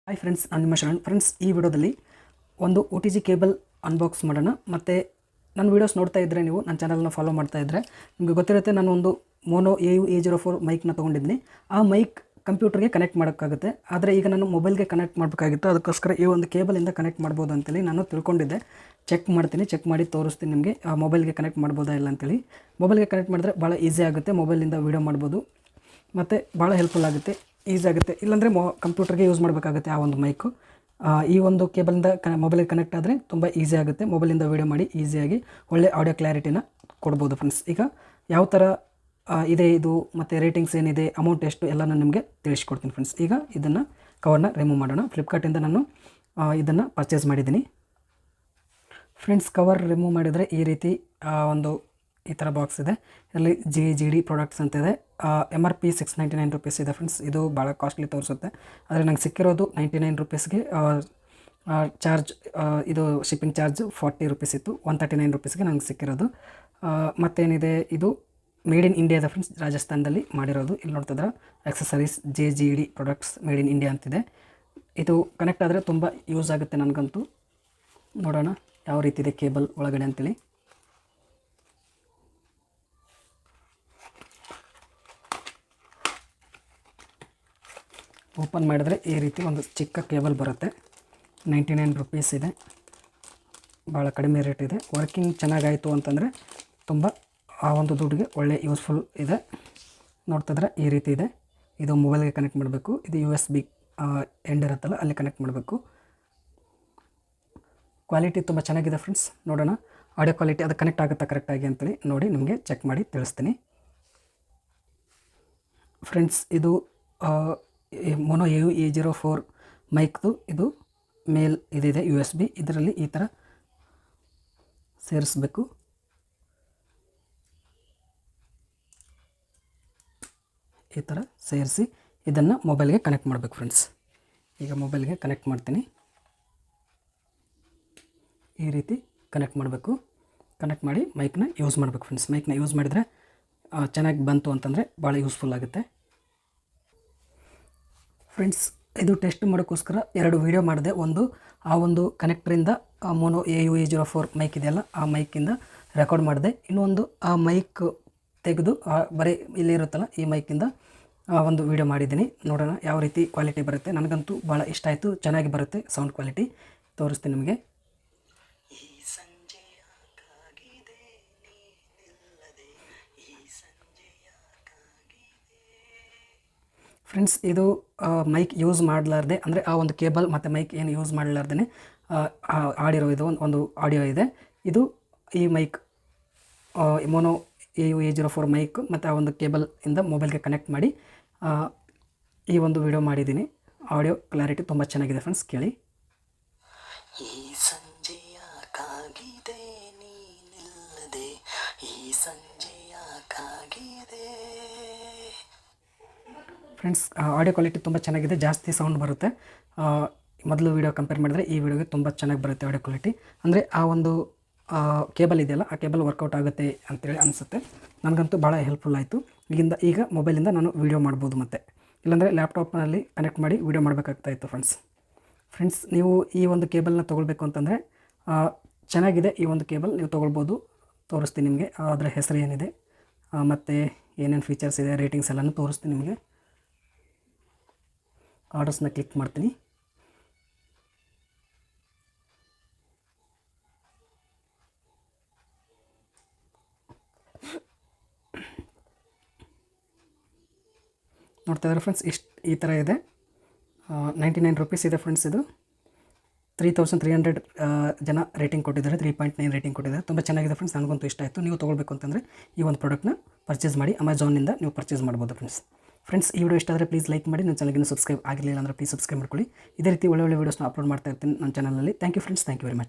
Hi friends, ನಾನು ನಿಮ್ಮ Sharan. Friends, ಈ ವಿಡಿಯೋದಲ್ಲಿ ಒಂದು OTG ಕೇಬಲ್ ಅನ್ಬಾಕ್ಸ್ ಮಾಡೋಣ. ಮತ್ತು ನನ್ನ ವೀಡಿಯೋಸ್ ನೋಡ್ತಾ ಇದ್ದರೆ, ನೀವು ನನ್ನ ಚಾನಲ್ನ ಫಾಲೋ ಮಾಡ್ತಾ ಇದ್ದರೆ ನಿಮಗೆ ಗೊತ್ತಿರುತ್ತೆ, ನಾನು ಒಂದು ಮೋನೋ AU-A04 ಮೈಕ್ನ ತೊಗೊಂಡಿದ್ದೀನಿ. ಆ ಮೈಕ್ ಕಂಪ್ಯೂಟರ್ಗೆ ಕನೆಕ್ಟ್ ಮಾಡೋಕ್ಕಾಗುತ್ತೆ. ಆದರೆ ಈಗ ನಾನು ಮೊಬೈಲ್ಗೆ ಕನೆಕ್ಟ್ ಮಾಡಬೇಕಾಗಿತ್ತು. ಅದಕ್ಕೋಸ್ಕರ ಈ ಒಂದು ಕೇಬಲಿಂದ ಕನೆಕ್ಟ್ ಮಾಡ್ಬೋದು ಅಂತೇಳಿ ನಾನು ತಿಳ್ಕೊಂಡಿದ್ದೆ. ಚೆಕ್ ಮಾಡಿ ತೋರಿಸ್ತೀನಿ ನಿಮಗೆ ಮೊಬೈಲ್ಗೆ ಕನೆಕ್ಟ್ ಮಾಡ್ಬೋದಾ ಇಲ್ಲ ಅಂತೇಳಿ. ಮೊಬೈಲ್ಗೆ ಕನೆಕ್ಟ್ ಮಾಡಿದ್ರೆ ಭಾಳ ಈಸಿ ಆಗುತ್ತೆ. ಮೊಬೈಲಿಂದ ವೀಡಿಯೋ ಮಾಡ್ಬೋದು ಮತ್ತು ಭಾಳ ಹೆಲ್ಪ್ಫುಲ್ ಆಗುತ್ತೆ, ಈಸಿ ಆಗುತ್ತೆ. ಇಲ್ಲಾಂದರೆ ಕಂಪ್ಯೂಟರ್ಗೆ ಯೂಸ್ ಮಾಡಬೇಕಾಗುತ್ತೆ ಆ ಒಂದು ಮೈಕು. ಈ ಒಂದು ಕೇಬಲಿಂದ ಮೊಬೈಲಿಗೆ ಕನೆಕ್ಟ್ ಆದರೆ ತುಂಬ ಈಸಿ ಆಗುತ್ತೆ. ಮೊಬೈಲಿಂದ ವೀಡಿಯೋ ಮಾಡಿ ಈಸಿಯಾಗಿ ಒಳ್ಳೆ ಆಡಿಯೋ ಕ್ಲಾರಿಟಿನ ಕೊಡ್ಬೋದು ಫ್ರೆಂಡ್ಸ್. ಈಗ ಯಾವ ಥರ ಇದೆ ಇದು ಮತ್ತು ರೇಟಿಂಗ್ಸ್ ಏನಿದೆ, ಅಮೌಂಟ್ ಎಷ್ಟು ಎಲ್ಲ ನಾನು ನಿಮಗೆ ತಿಳಿಸ್ಕೊಡ್ತೀನಿ ಫ್ರೆಂಡ್ಸ್. ಈಗ ಇದನ್ನು ಕವರ್ನ ರಿಮೂವ್ ಮಾಡೋಣ. ಫ್ಲಿಪ್ಕಾರ್ಟಿಂದ ನಾನು ಇದನ್ನು ಪರ್ಚೇಸ್ ಮಾಡಿದ್ದೀನಿ ಫ್ರೆಂಡ್ಸ್. ಕವರ್ ರಿಮೂವ್ ಮಾಡಿದರೆ ಈ ರೀತಿ ಈ ಥರ ಬಾಕ್ಸ್ ಇದೆ. ಇದರಲ್ಲಿ JD ಪ್ರಾಡಕ್ಟ್ಸ್ ಅಂತ ಇದೆ. MRP $699 ಇದೆ ಫ್ರೆಂಡ್ಸ್. ಇದು ಭಾಳ ಕಾಸ್ಟ್ಲಿ ತೋರಿಸುತ್ತೆ, ಆದರೆ ನಂಗೆ ಸಿಕ್ಕಿರೋದು $99 ಚಾರ್ಜ್. ಇದು ಶಿಪ್ಪಿಂಗ್ ಚಾರ್ಜ್ $40 ಇತ್ತು. $139 ನಂಗೆ ಸಿಕ್ಕಿರೋದು. ಮತ್ತೇನಿದೆ, ಇದು ಮೇಡ್ ಇನ್ ಇಂಡಿಯಾದ ಫ್ರೆಂಡ್ಸ್, ರಾಜಸ್ಥಾನದಲ್ಲಿ ಮಾಡಿರೋದು. ಇಲ್ಲಿ ನೋಡ್ತಿದ್ರೆ accessories JD products made in India ಅಂತಿದೆ. ಇದು ಕನೆಕ್ಟ್ ಆದರೆ ತುಂಬ ಯೂಸ್ ಆಗುತ್ತೆ ನನಗಂತೂ. ನೋಡೋಣ ಯಾವ ರೀತಿ ಇದೆ ಕೇಬಲ್ ಒಳಗಡೆ ಅಂತೇಳಿ. ಓಪನ್ ಮಾಡಿದರೆ ಈ ರೀತಿ ಒಂದು ಚಿಕ್ಕ ಕೇಬಲ್ ಬರುತ್ತೆ. $99 ಇದೆ, ಭಾಳ ಕಡಿಮೆ ರೇಟ್ ಇದೆ. ವರ್ಕಿಂಗ್ ಚೆನ್ನಾಗಾಯಿತು ಅಂತಂದರೆ ತುಂಬ ಆ ಒಂದು ದುಡ್ಡಿಗೆ ಒಳ್ಳೆ ಯೂಸ್ಫುಲ್ ಇದೆ. ನೋಡ್ತಿದ್ರೆ ಈ ರೀತಿ ಇದೆ. ಇದು ಮೊಬೈಲ್ಗೆ ಕನೆಕ್ಟ್ ಮಾಡಬೇಕು. ಇದು USB ಎಂಡ್ ಇರುತ್ತಲ್ಲ, ಅಲ್ಲಿ ಕನೆಕ್ಟ್ ಮಾಡಬೇಕು. ಕ್ವಾಲಿಟಿ ತುಂಬ ಚೆನ್ನಾಗಿದೆ ಫ್ರೆಂಡ್ಸ್. ನೋಡೋಣ ಆಡಿಯೋ ಕ್ವಾಲಿಟಿ ಅದು ಕನೆಕ್ಟ್ ಆಗುತ್ತಾ ಕರೆಕ್ಟಾಗಿ ಅಂತೇಳಿ ನೋಡಿ ನಿಮಗೆ ಚೆಕ್ ಮಾಡಿ ತಿಳಿಸ್ತೀನಿ ಫ್ರೆಂಡ್ಸ್. ಇದು ಮೋನೋ AU-A04 ಮೈಕ್ದು ಇದು ಮೇಲ್ ಇದಿದೆ USB. ಇದರಲ್ಲಿ ಈ ಥರ ಸೇರಿಸ್ಬೇಕು. ಈ ಥರ ಸೇರಿಸಿ ಇದನ್ನು ಮೊಬೈಲ್ಗೆ ಕನೆಕ್ಟ್ ಮಾಡಬೇಕು ಫ್ರೆಂಡ್ಸ್. ಈಗ ಮೊಬೈಲ್ಗೆ ಕನೆಕ್ಟ್ ಮಾಡ್ತೀನಿ. ಈ ರೀತಿ ಕನೆಕ್ಟ್ ಮಾಡಬೇಕು. ಕನೆಕ್ಟ್ ಮಾಡಿ ಮೈಕ್ನ ಯೂಸ್ ಮಾಡಬೇಕು ಫ್ರೆಂಡ್ಸ್. ಮೈಕ್ನ ಯೂಸ್ ಮಾಡಿದರೆ ಚೆನ್ನಾಗಿ ಬಂತು ಅಂತಂದರೆ ಭಾಳ ಯೂಸ್ಫುಲ್ ಆಗುತ್ತೆ ಫ್ರೆಂಡ್ಸ್. ಇದು ಟೆಸ್ಟ್ ಮಾಡೋಕ್ಕೋಸ್ಕರ 2 ವೀಡಿಯೋ ಮಾಡಿದೆ. ಆ ಒಂದು ಕನೆಕ್ಟ್ರಿಂದ ಮೋನೋ AU-A04 ಮೈಕ್ ಇದೆಯಲ್ಲ, ಆ ಮೈಕಿಂದ ರೆಕಾರ್ಡ್ ಮಾಡಿದೆ. ಇನ್ನೊಂದು ಆ ಮೈಕ್ ತೆಗೆದು ಬರೀ ಇಲ್ಲಿ ಇರುತ್ತಲ್ಲ, ಈ ಮೈಕಿಂದ ಒಂದು ವೀಡಿಯೋ ಮಾಡಿದ್ದೀನಿ. ನೋಡೋಣ ಯಾವ ರೀತಿ ಕ್ವಾಲಿಟಿ ಬರುತ್ತೆ. ನನಗಂತೂ ಭಾಳ ಇಷ್ಟ ಆಯಿತು, ಚೆನ್ನಾಗಿ ಬರುತ್ತೆ ಸೌಂಡ್ ಕ್ವಾಲಿಟಿ. ತೋರಿಸ್ತೀನಿ ನಿಮಗೆ. ಫ್ರೆಂಡ್ಸ್, ಇದು ಮೈಕ್ ಯೂಸ್ ಮಾಡಲಾರ್ದೆ, ಅಂದರೆ ಆ ಒಂದು ಕೇಬಲ್ ಮತ್ತು ಮೈಕ್ ಏನು ಯೂಸ್ ಮಾಡಲಾರ್ದೇ ಆಡಿರೋ ಇದು ಒಂದು ಆಡಿಯೋ ಇದೆ. ಇದು ಈ ಮೈಕ್ ಮೋನೋ AU-A04 ಮೈಕ್ ಮತ್ತು ಆ ಒಂದು ಕೇಬಲ್ ಇಂದ ಮೊಬೈಲ್ಗೆ ಕನೆಕ್ಟ್ ಮಾಡಿ ಈ ಒಂದು ವಿಡಿಯೋ ಮಾಡಿದ್ದೀನಿ. ಆಡಿಯೋ ಕ್ಲಾರಿಟಿ ತುಂಬ ಚೆನ್ನಾಗಿದೆ ಫ್ರೆಂಡ್ಸ್, ಕೇಳಿ. ಈ ಸಂಜೆಯ ಕಾಗಿದೆ ನೀನಿಲ್ಲದೆ, ಈ ಸಂಜೆಯ ಕಾಗಿದೆ. ಫ್ರೆಂಡ್ಸ್, ಆಡಿಯೋ ಕ್ವಾಲಿಟಿ ತುಂಬ ಚೆನ್ನಾಗಿದೆ, ಜಾಸ್ತಿ ಸೌಂಡ್ ಬರುತ್ತೆ. ಮೊದಲು ವೀಡಿಯೋ ಕಂಪೇರ್ ಮಾಡಿದರೆ ಈ ವಿಡಿಯೋಗೆ ತುಂಬ ಚೆನ್ನಾಗಿ ಬರುತ್ತೆ ಆಡಿಯೋ ಕ್ವಾಲಿಟಿ. ಅಂದರೆ ಆ ಒಂದು ಕೇಬಲ್ ಇದೆಯಲ್ಲ, ಆ ಕೇಬಲ್ ವರ್ಕೌಟ್ ಆಗುತ್ತೆ ಅಂತೇಳಿ ಅನಿಸುತ್ತೆ. ನನಗಂತೂ ಭಾಳ ಹೆಲ್ಪ್ಫುಲ್ ಆಯಿತು. ಈಗ ಮೊಬೈಲಿಂದ ನಾನು ವೀಡಿಯೋ ಮಾಡ್ಬೋದು, ಮತ್ತು ಇಲ್ಲಾಂದರೆ ಲ್ಯಾಪ್ಟಾಪ್ನಲ್ಲಿ ಕನೆಕ್ಟ್ ಮಾಡಿ ವೀಡಿಯೋ ಮಾಡಬೇಕಾಗ್ತಾಯಿತ್ತು ಫ್ರೆಂಡ್ಸ್. ನೀವು ಈ ಒಂದು ಕೇಬಲ್ನ ತೊಗೊಳ್ಬೇಕು ಅಂತಂದರೆ ಚೆನ್ನಾಗಿದೆ. ಈ ಒಂದು ಕೇಬಲ್ ನೀವು ತೊಗೊಳ್ಬೋದು. ತೋರಿಸ್ತೀನಿ ನಿಮಗೆ ಅದರ ಹೆಸರು ಏನಿದೆ ಮತ್ತು ಏನೇನು ಫೀಚರ್ಸ್ ಇದೆ, ರೇಟಿಂಗ್ಸ್ ಎಲ್ಲನೂ ತೋರಿಸ್ತೀನಿ ನಿಮಗೆ. ಆರ್ಡರ್ಸ್ನ ಕ್ಲಿಕ್ ಮಾಡ್ತೀನಿ. ನೋಡ್ತಾ ಇದ್ದಾರೆ ಫ್ರೆಂಡ್ಸ್, ಈ ಥರ ಇದೆ. $99 ಇದೆ ಫ್ರೆಂಡ್ಸ್. ಇದು 3300 ಜನ ರೇಟಿಂಗ್ ಕೊಟ್ಟಿದ್ದಾರೆ, 3.9 ರೇಟಿಂಗ್ ಕೊಟ್ಟಿದ್ದಾರೆ. ತುಂಬ ಚೆನ್ನಾಗಿದೆ ಫ್ರೆಂಡ್ಸ್, ನನಗಂತೂ ಇಷ್ಟ ಆಯಿತು. ನೀವು ತೊಗೊಳ್ಬೇಕು ಅಂತಂದರೆ ಈ ಒಂದು ಪ್ರಾಡಕ್ಟ್ನ ಪರ್ಚೇಸ್ ಮಾಡಿ ಅಮೆಝಾನಿಂದ ನೀವು ಪರ್ಚೇಸ್ ಮಾಡ್ಬೋದು ಫ್ರೆಂಡ್ಸ್. ಈ ವಿಡಿಯೋ ಇಷ್ಟ ಆದರೆ ಪ್ಲೀಸ್ ಲೈಕ್ ಮಾಡಿ. ನನ್ನ ಚಾನಲ್ಗೆ ಸಬ್ಸ್ಕ್ರೈಬ್ ಆಗಿರಲಿಲ್ಲ ಅಂದರೆ ಪ್ಲೀಸ್ ಸಬ್ಸ್ಕ್ರೈಬ್ ಮಾಡ್ಕೊಳ್ಳಿ. ಇದೇ ರೀತಿ ಒಳ್ಳೆ ವೀಡಿಯೋಸ್ನ ಅಪ್ಲೋಡ್ ಮಾಡ್ತಾ ಇರ್ತೀನಿ ನನ್ನ ಚಾನಲಲ್ಲಿ. Thank you friends, thank you very much.